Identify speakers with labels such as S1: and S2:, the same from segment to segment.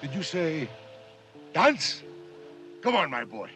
S1: Did you say dance? Come on, my boy.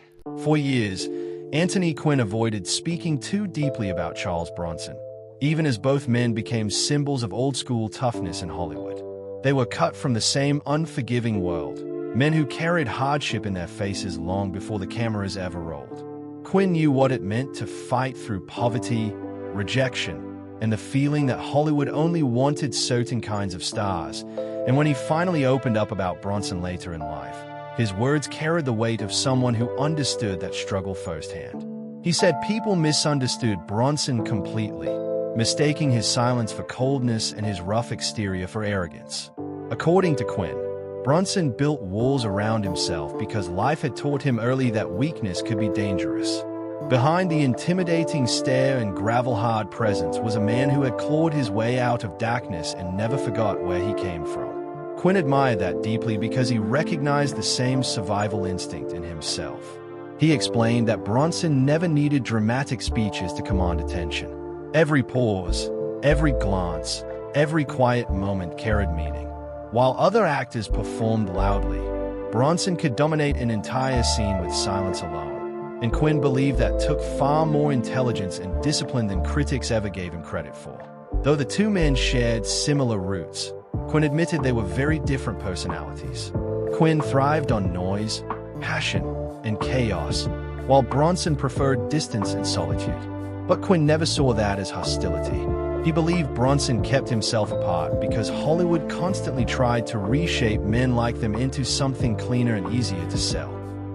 S2: For years, Anthony Quinn avoided speaking too deeply about Charles Bronson, even as both men became symbols of old-school toughness in Hollywood. They were cut from the same unforgiving world, men who carried hardship in their faces long before the cameras ever rolled. Quinn knew what it meant to fight through poverty, rejection, and the feeling that Hollywood only wanted certain kinds of stars. And when he finally opened up about Bronson later in life, his words carried the weight of someone who understood that struggle firsthand. He said people misunderstood Bronson completely, mistaking his silence for coldness and his rough exterior for arrogance. According to Quinn, Bronson built walls around himself because life had taught him early that weakness could be dangerous. Behind the intimidating stare and gravel-hard presence was a man who had clawed his way out of darkness and never forgot where he came from. Quinn admired that deeply because he recognized the same survival instinct in himself. He explained that Bronson never needed dramatic speeches to command attention. Every pause, every glance, every quiet moment carried meaning. While other actors performed loudly, Bronson could dominate an entire scene with silence alone. And Quinn believed that took far more intelligence and discipline than critics ever gave him credit for. Though the two men shared similar roots, Quinn admitted they were very different personalities. Quinn thrived on noise, passion, and chaos, while Bronson preferred distance and solitude. But Quinn never saw that as hostility. He believed Bronson kept himself apart because Hollywood constantly tried to reshape men like them into something cleaner and easier to sell.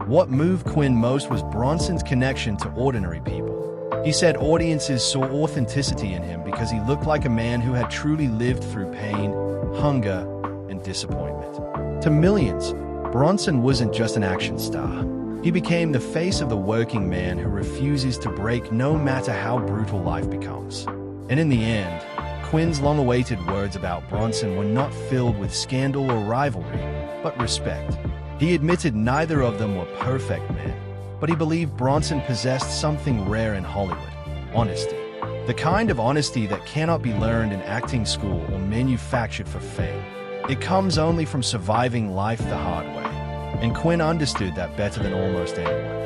S2: What moved Quinn most was Bronson's connection to ordinary people. He said audiences saw authenticity in him because he looked like a man who had truly lived through pain, hunger, and disappointment. To millions, Bronson wasn't just an action star. He became the face of the working man who refuses to break no matter how brutal life becomes. And in the end, Quinn's long-awaited words about Bronson were not filled with scandal or rivalry, but respect. He admitted neither of them were perfect men, but he believed Bronson possessed something rare in Hollywood: honesty. The kind of honesty that cannot be learned in acting school or manufactured for fame. It comes only from surviving life the hard way. And Quinn understood that better than almost anyone.